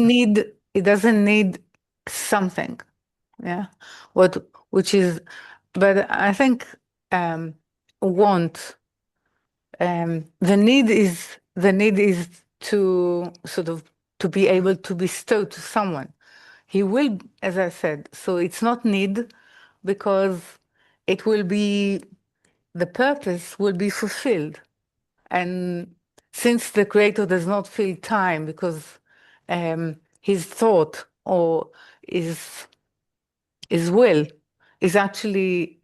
It doesn't need something. Yeah. Which is, but I think want the need is to sort of to be able to bestow to someone. He will, as I said, so it's not need because it will be the purpose will be fulfilled. And since the creator does not feel time because his thought or his will is actually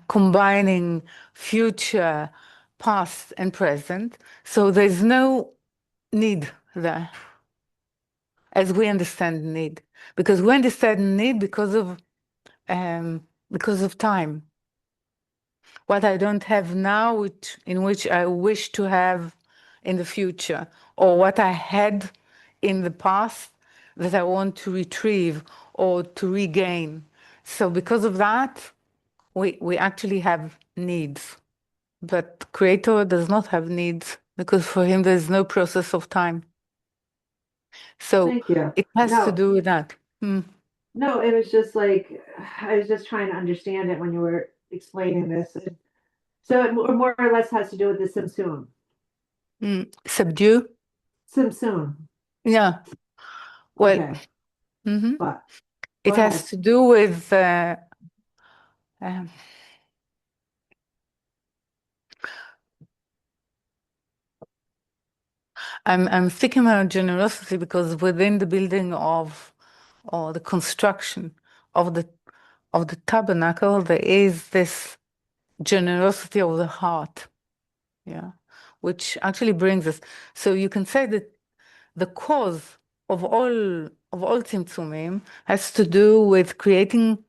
combining future, past, and present. So there's no need there, as we understand need, because we understand need because of time. What I don't have now, in which I wish to have in the future, or what I had in the past that I want to retrieve or to regain. So because of that, we actually have needs. But Creator does not have needs because for him there's no process of time. So Thank you. it has to No, do with that. no, it was just like I was just trying to understand it when you were explaining this. So it more or less has to do with the Simsum. Subdue? Simsum. Yeah. Well, Okay. mhm. But go It has ahead. to do with um, I'm thinking about generosity because within the building of or the construction of the tabernacle there is this generosity of the heart, yeah, which actually brings us. So you can say that the cause of all tzimtzumim has to do with creating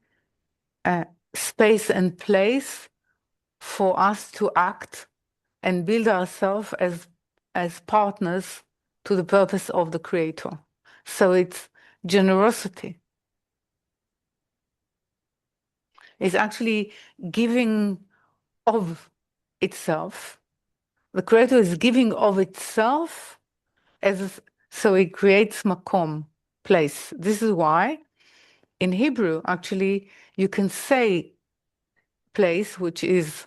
space and place for us to act and build ourselves as partners to the purpose of the Creator. So it's generosity. It's actually giving of itself. The Creator is giving of itself so it creates Makom, place. This is why in Hebrew, actually, you can say place, which is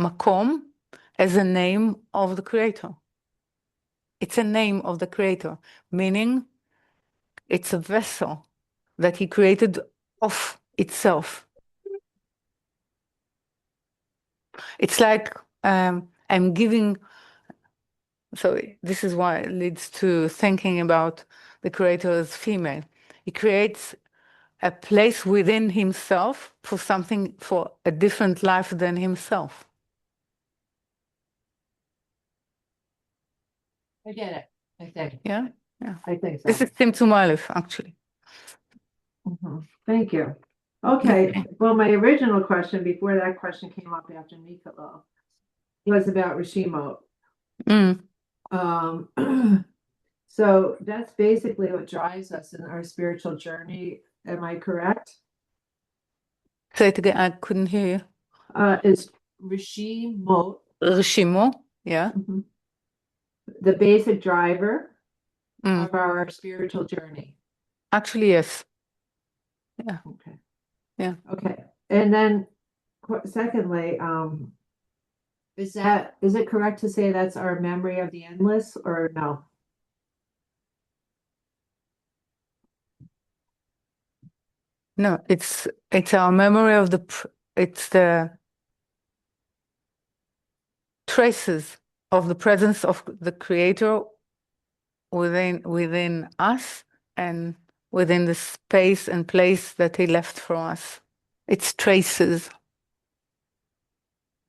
Makom, as a name of the Creator. It's a name of the Creator, meaning it's a vessel that He created of itself. It's like I'm giving. So this is why it leads to thinking about the Creator as female. He creates a place within himself for something, for a different life than himself. I get it. I think. Yeah, yeah. I think so. This is Tzimtzum Aleph, actually. Thank you. Okay. Well, my original question before that question came up after Mikalo was about Reshimo. Mm. So that's basically what drives us in our spiritual journey. Am I correct? Say it again. I couldn't hear you. Is Reshimo Reshimo, yeah. the basic driver Mm. of our spiritual journey? Actually, yes. Yeah. Okay. Yeah. Okay. And then secondly, is it correct to say that's our memory of the endless or no? No, it's our memory of it's the traces of the presence of the Creator within us and within the space and place that He left for us. It's traces.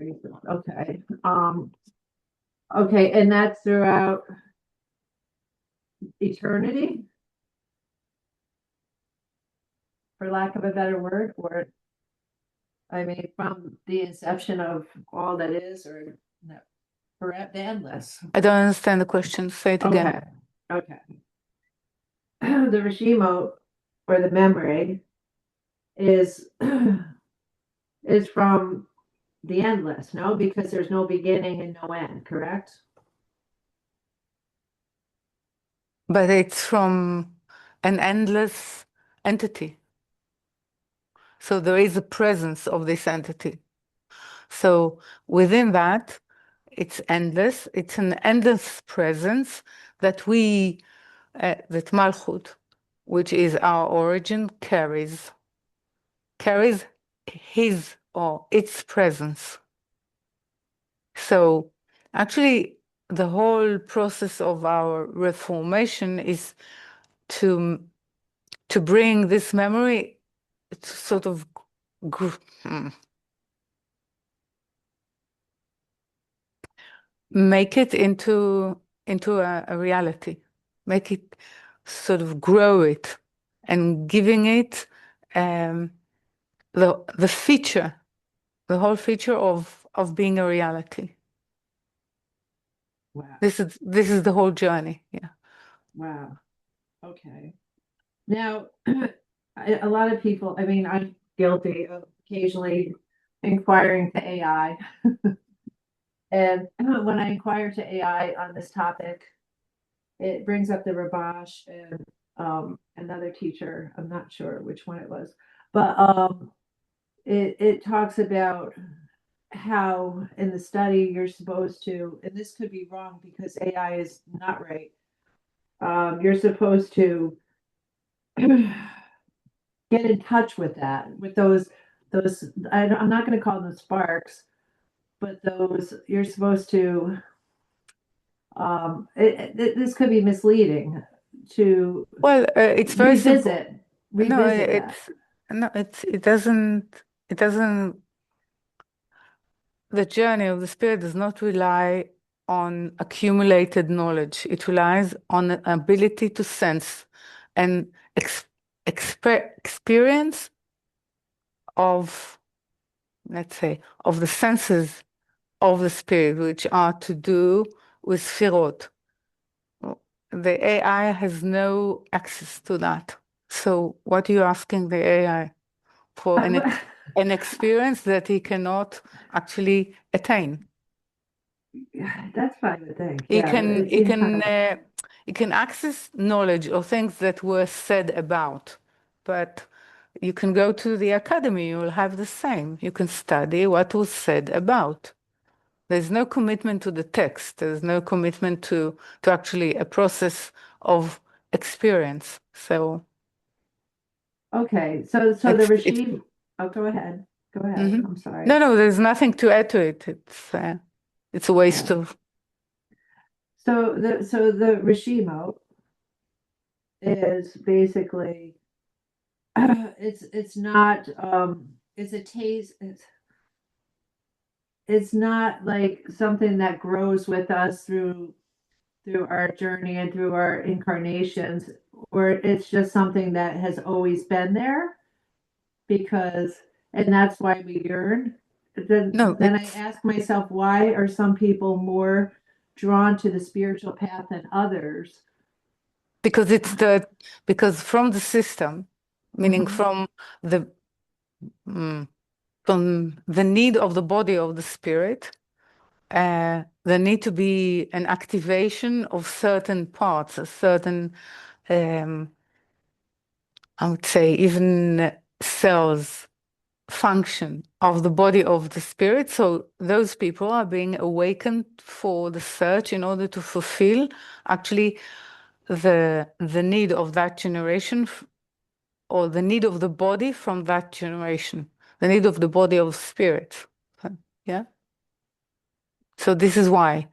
Okay. Okay, and that's throughout eternity, for lack of a better word, or I mean, from the inception of all that is, or no, forever, the endless. I don't understand the question. Say it again. Okay. The Reshimo or the memory is is from the endless, no? Because there's no beginning and no end, correct? But it's from an endless entity. So there is a presence of this entity. So within that, it's endless. It's an endless presence that that Malchut, which is our origin, carries his or its presence. So actually, the whole process of our reformation is to bring this memory to sort of make it into a reality, make it sort of grow it, and giving it the feature, the whole feature of being a reality. Wow. This is the whole journey. Yeah. Wow. Okay. Now, a lot of people, I mean, I'm guilty of occasionally inquiring to AI. And when I inquire to AI on this topic, it brings up the Rabash and another teacher. I'm not sure which one it was, but it talks about how in the study you're supposed to, and this could be wrong because AI is not right. You're supposed to get in touch with that, with those. I'm not going to call them sparks, but those you're supposed to. This could be misleading to Well, it's very simple. revisit that. It doesn't. The journey of the spirit does not rely on accumulated knowledge. It relies on an ability to sense and experience of, let's say, of the senses of the spirit, which are to do with sfirot. The AI has no access to that. So what are you asking the AI for? An experience that he cannot actually attain. That's fine to think. He Yeah, can it he seems can he can access knowledge or things that were said about, but you can go to the academy, you will have the same. You can study what was said about. There's no commitment to the text. There's no commitment to actually a process of experience. So okay. So the it's regime. Oh, go ahead. Go ahead. mhm. I'm sorry. No, there's nothing to add to it. It's a waste Yeah. of. So the Reshimo is basically it's not it's a taste it's not like something that grows with us through our journey and through our incarnations, or it's just something that has always been there because and that's why we yearn. No, Then I ask myself, why are some people more drawn to the spiritual path than others? because because from the system, meaning Mhm. the mm, from the need of the body of the spirit, there need to be an activation of certain parts, a certain, I would say, even cells function of the body of the spirit. So those people are being awakened for the search in order to fulfill actually the need of that generation or the need of the body from that generation, the need of the body of spirit. Yeah. So this is why.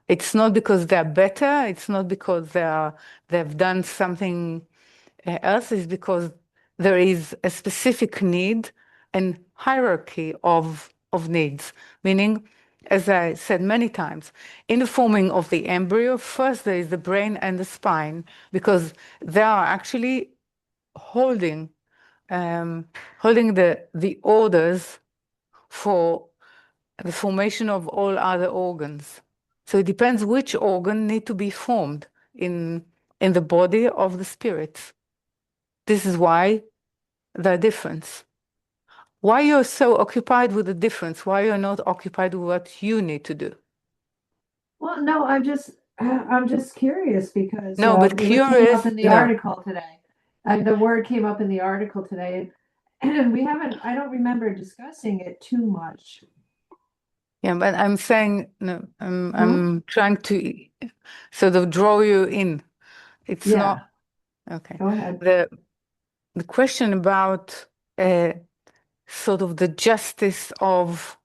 It's not because they're better, it's not because they've done something else, it's because there is a specific need and hierarchy of needs. Meaning, as I said many times, in the forming of the embryo, first there is the brain and the spine, because they are actually holding holding the orders for the formation of all other organs. So it depends which organ need to be formed in the body of the spirits. This is why the difference. Why you're so occupied with the difference? Why you're not occupied with what you need to do? Well, no, I'm just curious because No, but it came up curious, in the no. article today. The word came up in the article today, and I don't remember discussing it too much. Yeah, but I'm saying, no, I'm trying to sort of draw you in. It's Yeah. not, okay. Go ahead. The question about sort of the justice of,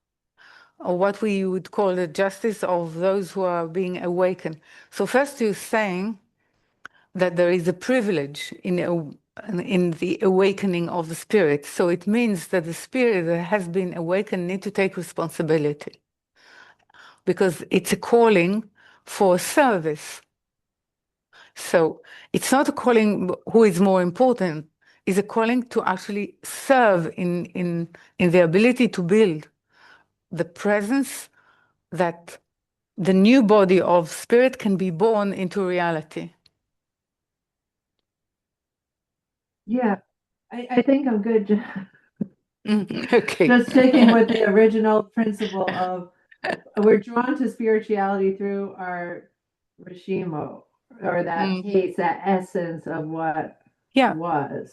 or what we would call the justice of those who are being awakened. So first you're saying that there is a privilege in the awakening of the spirit. So it means that the spirit that has been awakened need to take responsibility, because it's a calling for service. So it's not a calling who is more important, it's a calling to actually serve in the ability to build the presence that the new body of spirit can be born into reality. Yeah, I think I'm good. Okay. Just sticking with the original principle of we're drawn to spirituality through our Reshimo, or that taste, that essence of what was.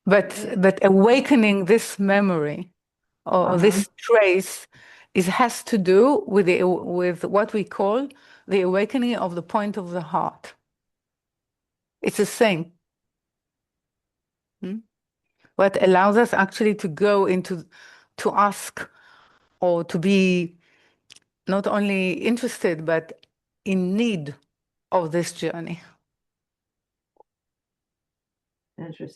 But awakening this memory or this trace has to do with what we call the awakening of the point of the heart. It's the same. What allows us actually to go into, to ask, or to be not only interested, but in need of this journey. Interesting.